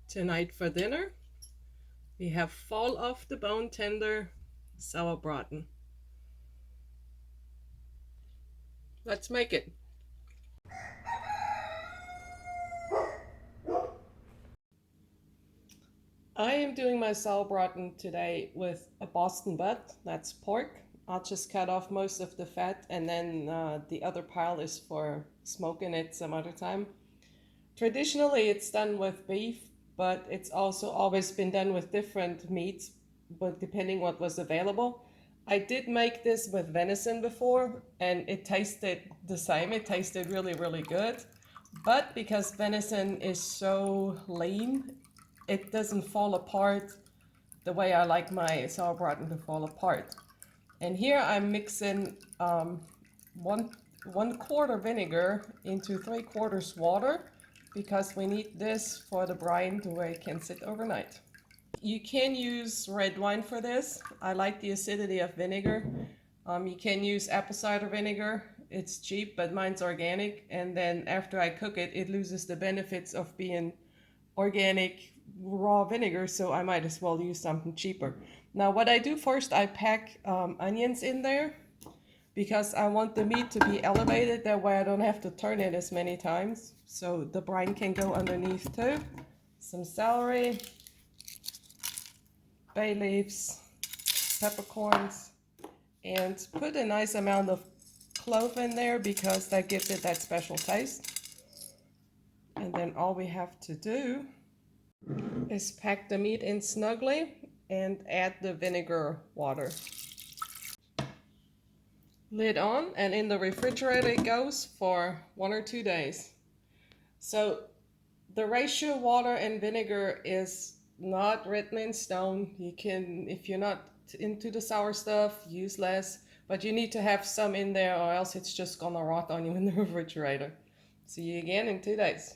Tonight for dinner, we have fall off the bone tender Sauerbraten. Let's make it. I am doing my Sauerbraten today with a Boston butt, that's pork. I'll just cut off most of the fat and then the other pile is for smoking it some other time. Traditionally it's done with beef, but it's also always been done with different meats, but depending what was available. I did make this with venison before and it tasted the same. It tasted really, really good. But because venison is so lean, it doesn't fall apart the way I like my sauerbraten to fall apart. And here I'm mixing one quarter vinegar into 3/4 water because we need this for the brine to where it can sit overnight. You can use red wine for this. I like the acidity of vinegar. You can use apple cider vinegar. It's cheap, but mine's organic. And then after I cook it, it loses the benefits of being organic raw vinegar, so I might as well use something cheaper. Now what I do first, I pack onions in there because I want the meat to be elevated. That way I don't have to turn it as many times. So the brine can go underneath too. Some celery, bay leaves, peppercorns, and put a nice amount of clove in there because that gives it that special taste. And then all we have to do is pack the meat in snugly and add the vinegar water. Lid on, and in the refrigerator it goes for 1 or 2 days. So the ratio water and vinegar is not written in stone. You can, if you're not into the sour stuff, use less, but you need to have some in there or else it's just gonna rot on you in the refrigerator. See you again in 2 days.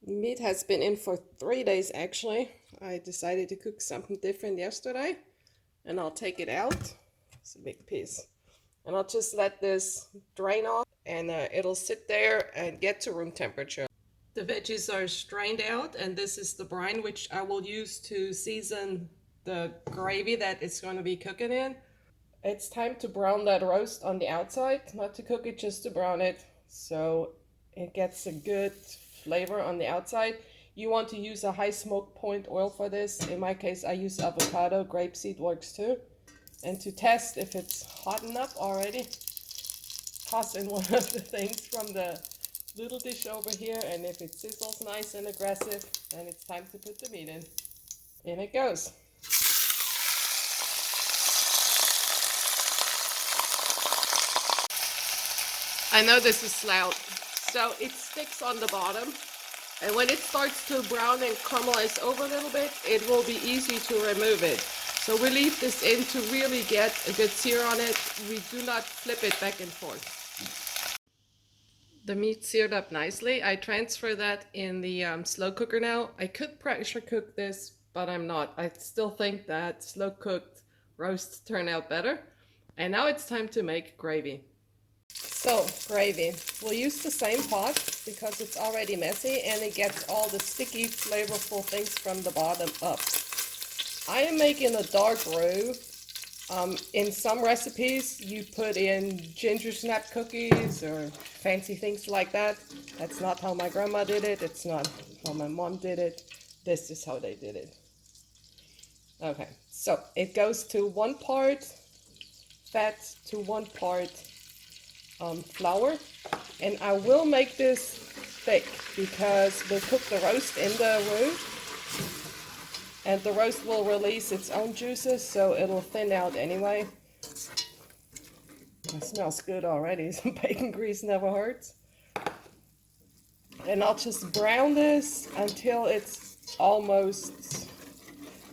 Meat has been in for 3 days actually. I decided to cook something different yesterday and I'll take it out. It's a big piece. And I'll just let this drain off and it'll sit there and get to room temperature. The veggies are strained out and this is the brine which I will use to season the gravy that it's going to be cooking in. It's time to brown that roast on the outside, not to cook it, just to brown it so it gets a good flavor on the outside. You want to use a high smoke point oil for this. In my case I use avocado, grapeseed works too. And to test if it's hot enough already, toss in one of the things from the little dish over here, and if it sizzles nice and aggressive, then it's time to put the meat in. In it goes. I know this is loud, so it sticks on the bottom, and when it starts to brown and caramelize over a little bit, it will be easy to remove it. So we leave this in to really get a good sear on it. We do not flip it back and forth. The meat seared up nicely. I transfer that in the slow cooker now. I could pressure cook this, but I'm not. I still think that slow cooked roasts turn out better. And now it's time to make gravy. So, gravy. We'll use the same pot because it's already messy and it gets all the sticky, flavorful things from the bottom up. I am making a dark roux. In some recipes, you put in ginger snap cookies or fancy things like that. That's not how my grandma did it. It's not how my mom did it. This is how they did it. Okay, so it goes to 1 part fat to 1 part flour. And I will make this thick because we'll cook the roast in the roux. And the roast will release its own juices, so it'll thin out anyway. It smells good already. Some bacon grease never hurts. And I'll just brown this until it's almost,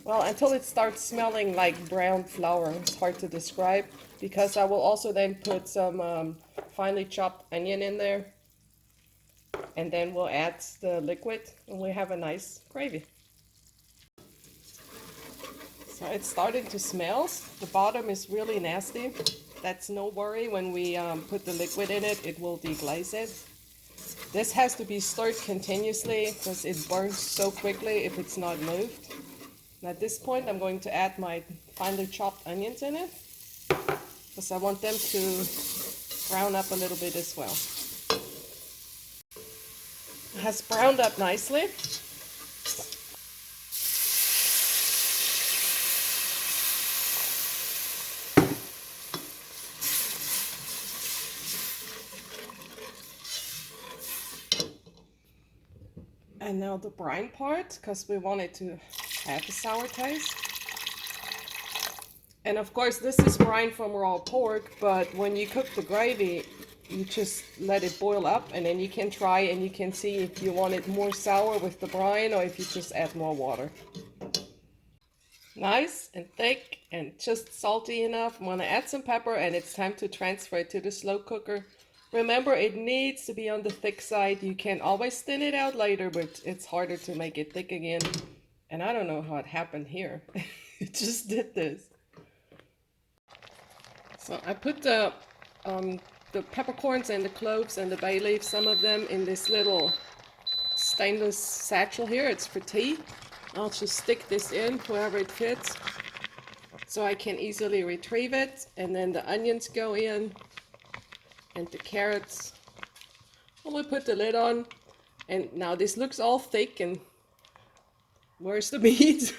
well, until it starts smelling like brown flour. It's hard to describe because I will also then put some finely chopped onion in there. And then we'll add the liquid and we have a nice gravy. So it's starting to smell. The bottom is really nasty. That's no worry. When we put the liquid in it, it will deglaze it. This has to be stirred continuously because it burns so quickly if it's not moved. And at this point, I'm going to add my finely chopped onions in it because I want them to brown up a little bit as well. It has browned up nicely. And now the brine part, because we want it to have a sour taste. And of course, this is brine from raw pork, but when you cook the gravy, you just let it boil up, and then you can try and you can see if you want it more sour with the brine or if you just add more water. Nice and thick and just salty enough. I'm gonna add some pepper, and it's time to transfer it to the slow cooker. Remember, it needs to be on the thick side. You can always thin it out later, but it's harder to make it thick again. And I don't know how it happened here. It just did this. So I put the peppercorns and the cloves and the bay leaf, some of them in this little stainless satchel here. It's for tea. I'll just stick this in wherever it fits so I can easily retrieve it. And then the onions go in and the carrots. And we put the lid on. And now this looks all thick and where's the meat?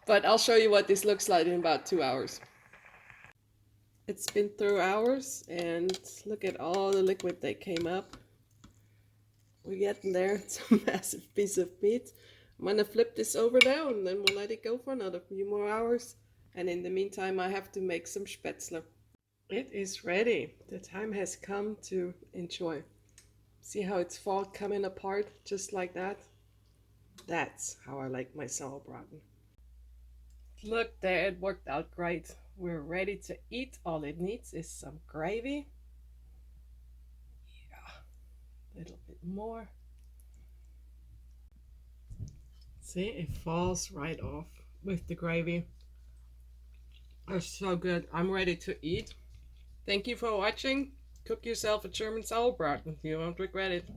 But I'll show you what this looks like in about 2 hours. It's been 3 hours and look at all the liquid that came up. We're getting there. It's a massive piece of meat. I'm gonna flip this over now and then we'll let it go for another few more hours. And in the meantime, I have to make some Spätzle. It is ready. The time has come to enjoy. See how it's fall coming apart just like that? That's how I like my sauerbraten. Look there, it worked out great. We're ready to eat. All it needs is some gravy. Yeah, a little bit more. See, it falls right off with the gravy. It's so good. I'm ready to eat. Thank you for watching. Cook yourself a German SAUERBRATEN. You won't regret it.